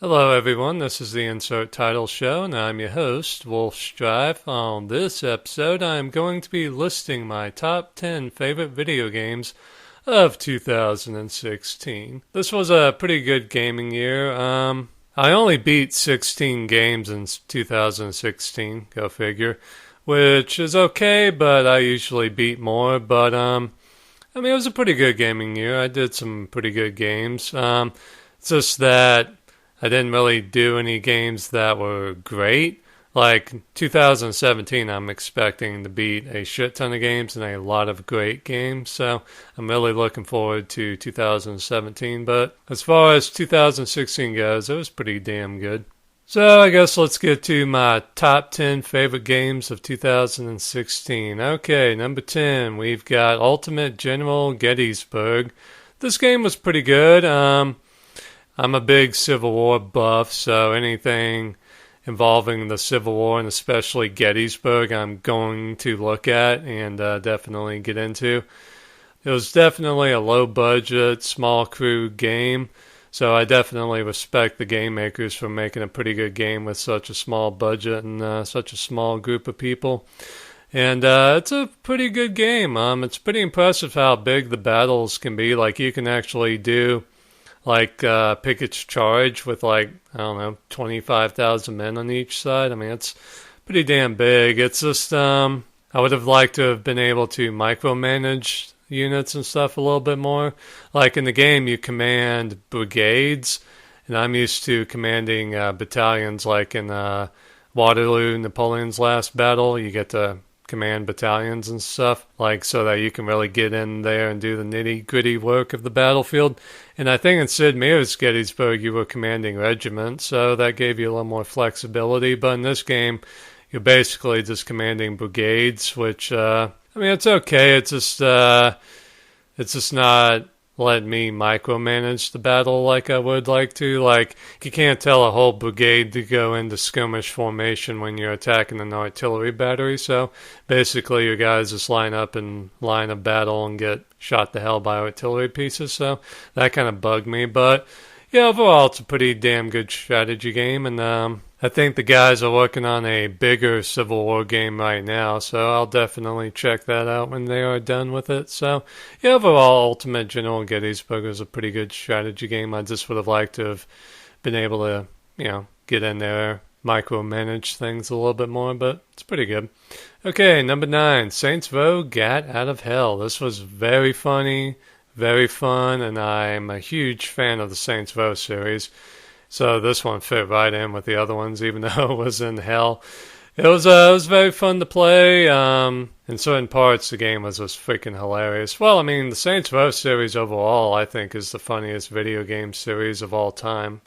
Hello, everyone. This is the Insert Title Show, and I'm your host, Wolf Strife. On this episode, I'm going to be listing my top 10 favorite video games of 2016. This was a pretty good gaming year. I only beat 16 games in 2016, go figure, which is okay, but I usually beat more. But it was a pretty good gaming year. I did some pretty good games. It's just that I didn't really do any games that were great. Like 2017, I'm expecting to beat a shit ton of games and a lot of great games. So I'm really looking forward to 2017. But as far as 2016 goes, it was pretty damn good. So I guess let's get to my top 10 favorite games of 2016. Okay, number 10, we've got Ultimate General Gettysburg. This game was pretty good. I'm a big Civil War buff, so anything involving the Civil War and especially Gettysburg, I'm going to look at and definitely get into. It was definitely a low budget, small crew game, so I definitely respect the game makers for making a pretty good game with such a small budget and such a small group of people. And it's a pretty good game. It's pretty impressive how big the battles can be. Like you can actually do Pickett's Charge with I don't know, 25,000 men on each side. I mean, it's pretty damn big. It's just, I would have liked to have been able to micromanage units and stuff a little bit more. Like in the game, you command brigades, and I'm used to commanding battalions like in Waterloo, Napoleon's last battle. You get to command battalions and stuff, like so that you can really get in there and do the nitty gritty work of the battlefield. And I think in Sid Meier's Gettysburg you were commanding regiments, so that gave you a little more flexibility. But in this game, you're basically just commanding brigades, which it's okay. It's just not let me micromanage the battle like I would like to. Like, you can't tell a whole brigade to go into skirmish formation when you're attacking an artillery battery. So basically, your guys just line up in line of battle and get shot to hell by artillery pieces. So that kind of bugged me. But yeah, overall, it's a pretty damn good strategy game. And I think the guys are working on a bigger Civil War game right now, so I'll definitely check that out when they are done with it. So, yeah, overall, Ultimate General Gettysburg was a pretty good strategy game. I just would have liked to have been able to, get in there, micromanage things a little bit more, but it's pretty good. Okay, number 9, Saints Row Gat Out of Hell. This was very funny, very fun, and I'm a huge fan of the Saints Row series. So this one fit right in with the other ones, even though it was in hell. It was very fun to play. In certain parts, the game was just freaking hilarious. Well, I mean, the Saints Row series overall, I think, is the funniest video game series of all time.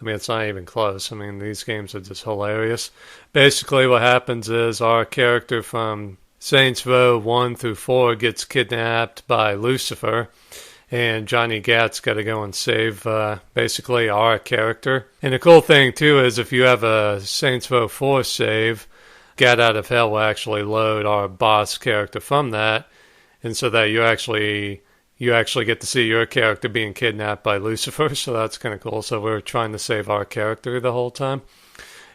I mean, it's not even close. I mean, these games are just hilarious. Basically, what happens is our character from Saints Row 1 through 4 gets kidnapped by Lucifer, and Johnny Gat's got to go and save basically our character. And the cool thing, too, is if you have a Saints Row 4 save, Gat Out of Hell will actually load our boss character from that, and so that you actually get to see your character being kidnapped by Lucifer, so that's kind of cool. So we're trying to save our character the whole time.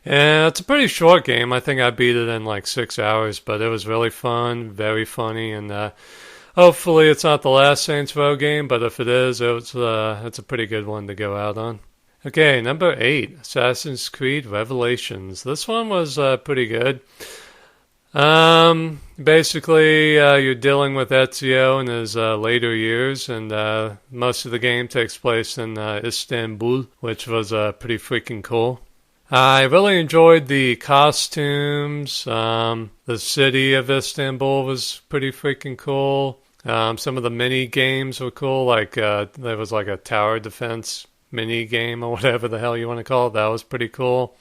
And it's a pretty short game. I think I beat it in 6 hours, but it was really fun, very funny, and hopefully it's not the last Saints Row game, but if it is, it's a pretty good one to go out on. Okay, number 8, Assassin's Creed Revelations. This one was pretty good. Basically, you're dealing with Ezio in his later years, and most of the game takes place in Istanbul, which was pretty freaking cool. I really enjoyed the costumes. The city of Istanbul was pretty freaking cool. Some of the mini games were cool, there was a tower defense mini game or whatever the hell you want to call it. That was pretty cool.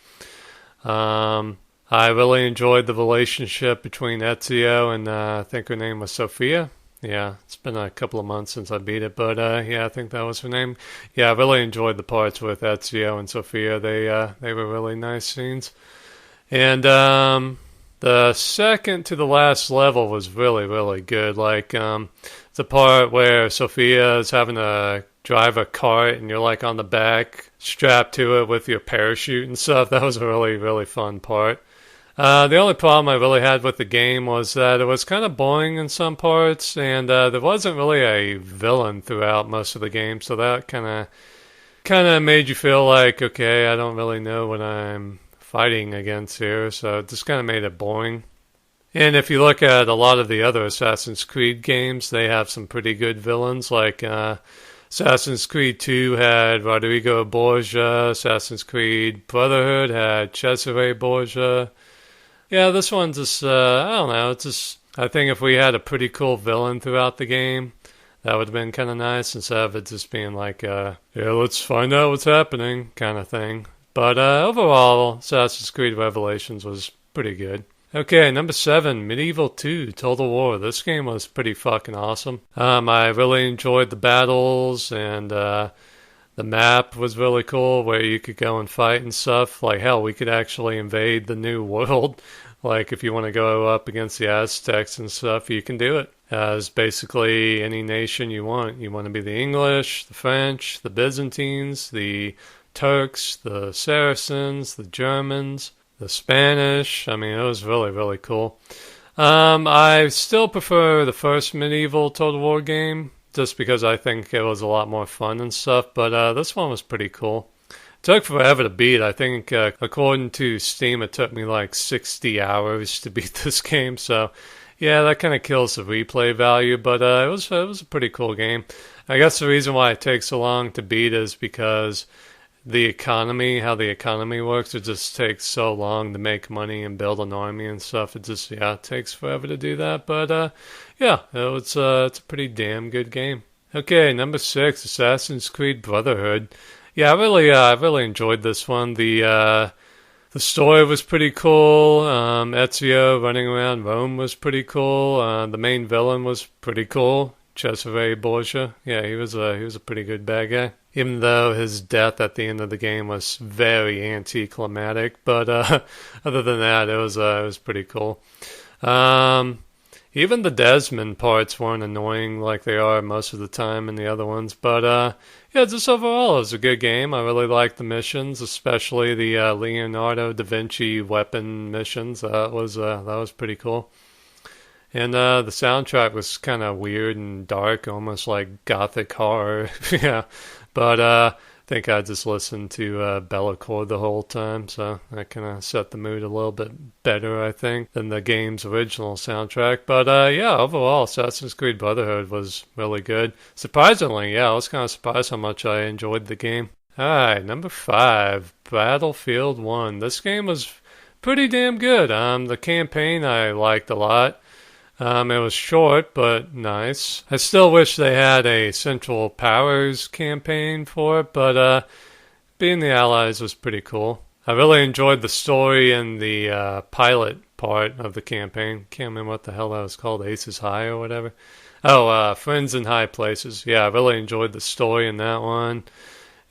I really enjoyed the relationship between Ezio and I think her name was Sophia. Yeah, it's been a couple of months since I beat it, but yeah, I think that was her name. Yeah, I really enjoyed the parts with Ezio and Sophia. They were really nice scenes. And the second to the last level was really, really good. The part where Sophia is having a drive a cart and you're like on the back, strapped to it with your parachute and stuff. That was a really, really fun part. The only problem I really had with the game was that it was kind of boring in some parts, and there wasn't really a villain throughout most of the game, so that kind of made you feel like, okay, I don't really know what I'm fighting against here, so it just kind of made it boring. And if you look at a lot of the other Assassin's Creed games, they have some pretty good villains, like Assassin's Creed 2 had Rodrigo Borgia, Assassin's Creed Brotherhood had Cesare Borgia. Yeah, this one just, I don't know, it's just, I think if we had a pretty cool villain throughout the game, that would have been kind of nice instead of it just being like, yeah, let's find out what's happening kind of thing. But overall, Assassin's Creed Revelations was pretty good. Okay, number 7, Medieval 2, Total War. This game was pretty fucking awesome. I really enjoyed the battles, and the map was really cool where you could go and fight and stuff. Like, hell, we could actually invade the new world. Like, if you want to go up against the Aztecs and stuff, you can do it. As basically any nation you want. You want to be the English, the French, the Byzantines, the Turks, the Saracens, the Germans, the Spanish. I mean, it was really, really cool. I still prefer the first medieval Total War game, just because I think it was a lot more fun and stuff, but this one was pretty cool. It took forever to beat. I think, according to Steam, it took me like 60 hours to beat this game, so yeah, that kind of kills the replay value, but it was a pretty cool game. I guess the reason why it takes so long to beat is because how the economy works, it just takes so long to make money and build an army and stuff. It just, it takes forever to do that. But, it's a pretty damn good game. Okay, number 6, Assassin's Creed Brotherhood. Yeah, I really enjoyed this one. The story was pretty cool. Ezio running around Rome was pretty cool. The main villain was pretty cool. Cesare Borgia. Yeah, he was a pretty good bad guy. Even though his death at the end of the game was very anticlimactic, but other than that, it was pretty cool. Even the Desmond parts weren't annoying like they are most of the time in the other ones, but just overall, it was a good game. I really liked the missions, especially the Leonardo da Vinci weapon missions. That was pretty cool. And the soundtrack was kind of weird and dark, almost like gothic horror. Yeah, but I think I just listened to Bellacore the whole time, so that kind of set the mood a little bit better, I think, than the game's original soundtrack. But overall, Assassin's Creed Brotherhood was really good. Surprisingly, I was kind of surprised how much I enjoyed the game. Alright, number 5, Battlefield 1. This game was pretty damn good. The campaign I liked a lot. It was short, but nice. I still wish they had a Central Powers campaign for it, but being the Allies was pretty cool. I really enjoyed the story and the pilot part of the campaign. Can't remember what the hell that was called, Aces High or whatever. Oh, Friends in High Places. Yeah, I really enjoyed the story in that one.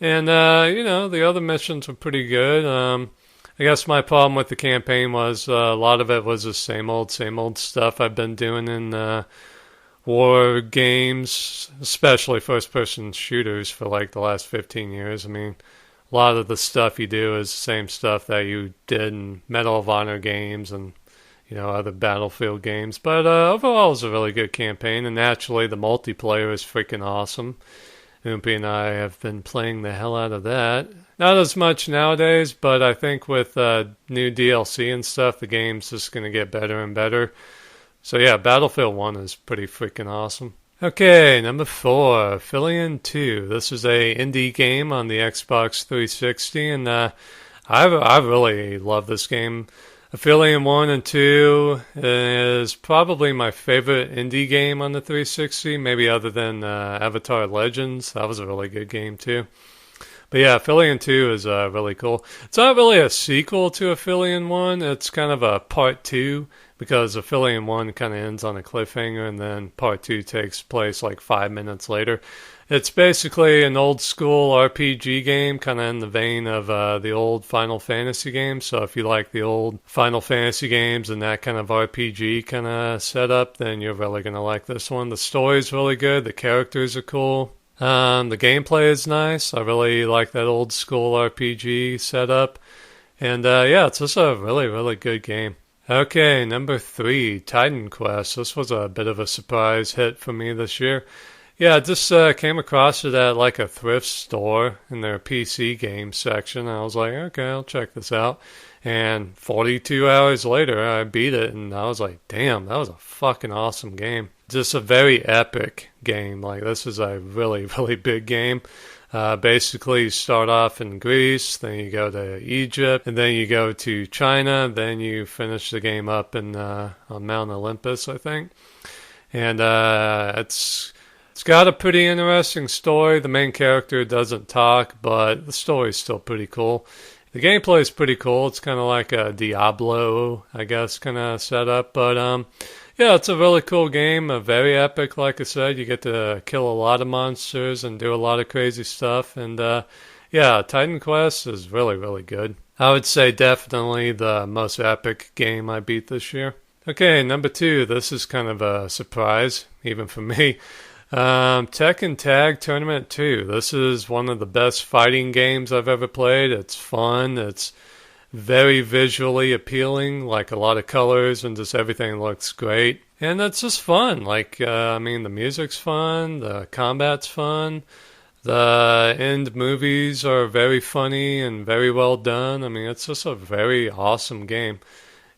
And, the other missions were pretty good. I guess my problem with the campaign was a lot of it was the same old stuff I've been doing in war games, especially first-person shooters for like the last 15 years. I mean, a lot of the stuff you do is the same stuff that you did in Medal of Honor games and, other Battlefield games. But overall, it was a really good campaign, and naturally the multiplayer is freaking awesome. Oompy and I have been playing the hell out of that. Not as much nowadays, but I think with new DLC and stuff, the game's just going to get better and better. So yeah, Battlefield 1 is pretty freaking awesome. Okay, number 4, Philion 2. This is a indie game on the Xbox 360, and I really love this game. Philion 1 and 2 is probably my favorite indie game on the 360, maybe other than Avatar Legends. That was a really good game too. But yeah, Philion 2 is really cool. It's not really a sequel to Philion 1. It's kind of a part 2 because Philion 1 kind of ends on a cliffhanger and then part 2 takes place like 5 minutes later. It's basically an old school RPG game, kind of in the vein of the old Final Fantasy games. So if you like the old Final Fantasy games and that kind of RPG kind of setup, then you're really going to like this one. The story's really good. The characters are cool. The gameplay is nice. I really like that old school RPG setup. And yeah, it's just a really, really good game. Okay, number 3, Titan Quest. This was a bit of a surprise hit for me this year. Yeah, I just came across it at like a thrift store in their PC game section. I was like, okay, I'll check this out. And 42 hours later, I beat it, and I was like, damn, that was a fucking awesome game. Just a very epic game. Like, this is a really, really big game. Basically, you start off in Greece, then you go to Egypt, and then you go to China, then you finish the game up in on Mount Olympus, I think. And it's got a pretty interesting story. The main character doesn't talk, but the story's still pretty cool. The gameplay is pretty cool. It's kind of like a Diablo, I guess, kind of setup. But yeah, it's a really cool game. Very epic, like I said. You get to kill a lot of monsters and do a lot of crazy stuff. And yeah, Titan Quest is really, really good. I would say definitely the most epic game I beat this year. Okay, number 2. This is kind of a surprise, even for me. Tekken Tag Tournament 2. This is one of the best fighting games I've ever played. It's fun. It's very visually appealing, like a lot of colors and just everything looks great. And it's just fun. Like, I mean, the music's fun, the combat's fun, the end movies are very funny and very well done. I mean, it's just a very awesome game.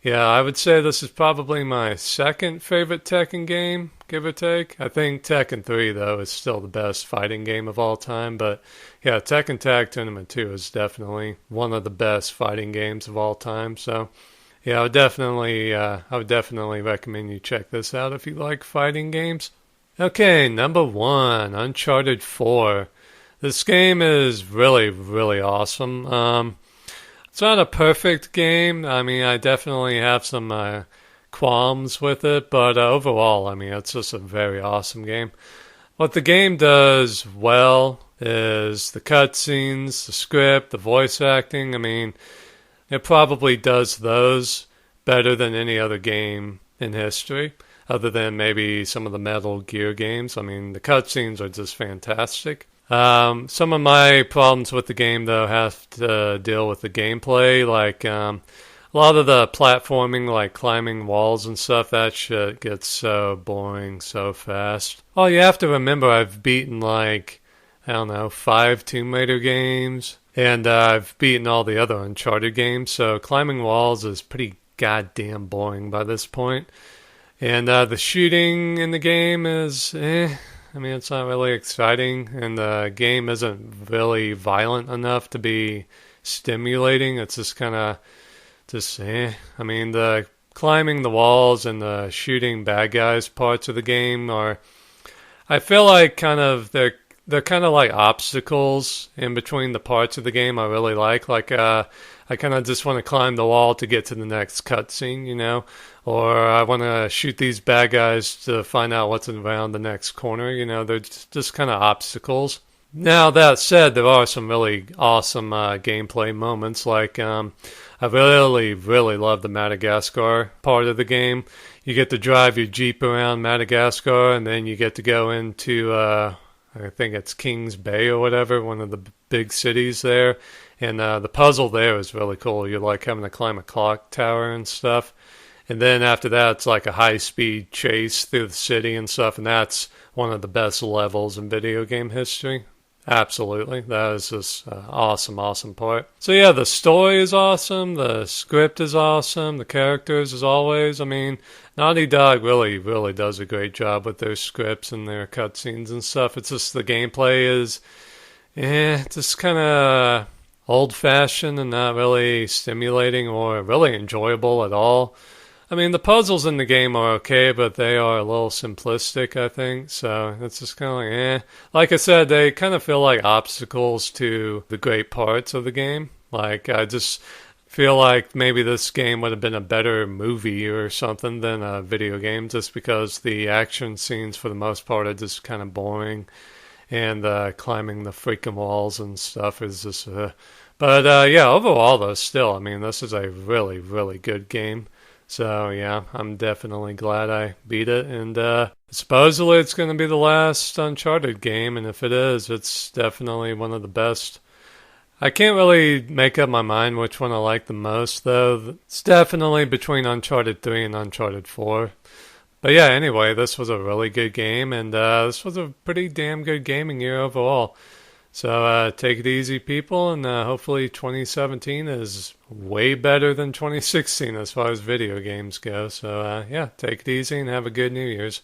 Yeah, I would say this is probably my second favorite Tekken game, give or take. I think Tekken 3, though, is still the best fighting game of all time. But yeah, Tekken Tag Tournament 2 is definitely one of the best fighting games of all time. So yeah, I would definitely recommend you check this out if you like fighting games. Okay, number 1, Uncharted 4. This game is really, really awesome. It's not a perfect game. I mean, I definitely have some qualms with it, but overall, I mean, it's just a very awesome game. What the game does well is the cutscenes, the script, the voice acting. I mean, it probably does those better than any other game in history, other than maybe some of the Metal Gear games. I mean, the cutscenes are just fantastic. Some of my problems with the game, though, have to deal with the gameplay. Like, a lot of the platforming, like climbing walls and stuff, that shit gets so boring so fast. Oh, you have to remember, I've beaten, like, I don't know, 5 Tomb Raider games, and I've beaten all the other Uncharted games, so climbing walls is pretty goddamn boring by this point. And the shooting in the game is I mean, it's not really exciting, and the game isn't really violent enough to be stimulating. It's just kind of I mean, the climbing the walls and the shooting bad guys parts of the game are, I feel like they're kind of like obstacles in between the parts of the game I really like. Like, I kind of just want to climb the wall to get to the next cutscene, you know? Or I want to shoot these bad guys to find out what's around the next corner, you know? They're just kind of obstacles. Now, that said, there are some really awesome gameplay moments. Like, I really, really love the Madagascar part of the game. You get to drive your Jeep around Madagascar, and then you get to go into, I think it's Kings Bay or whatever, one of the big cities there. And the puzzle there is really cool. You're like having to climb a clock tower and stuff. And then after that, it's like a high-speed chase through the city and stuff. And that's one of the best levels in video game history. Absolutely. That is just awesome, awesome part. So yeah, the story is awesome. The script is awesome. The characters, as always. I mean, Naughty Dog really, really does a great job with their scripts and their cutscenes and stuff. It's just the gameplay is, just kind of old-fashioned and not really stimulating or really enjoyable at all. I mean, the puzzles in the game are okay, but they are a little simplistic, I think. So it's just kind of like, Like I said, they kind of feel like obstacles to the great parts of the game. Like, I just feel like maybe this game would have been a better movie or something than a video game, just because the action scenes, for the most part, are just kind of boring. And climbing the freaking walls and stuff is just... But yeah, overall, though, still, I mean, this is a really, really good game. So yeah, I'm definitely glad I beat it, and Supposedly it's going to be the last Uncharted game, and if it is, it's definitely one of the best. I can't really make up my mind which one I like the most, though. It's definitely between Uncharted 3 and Uncharted 4. But yeah, anyway, this was a really good game, and this was a pretty damn good gaming year overall. So take it easy, people, and hopefully 2017 is way better than 2016 as far as video games go. So yeah, take it easy and have a good New Year's.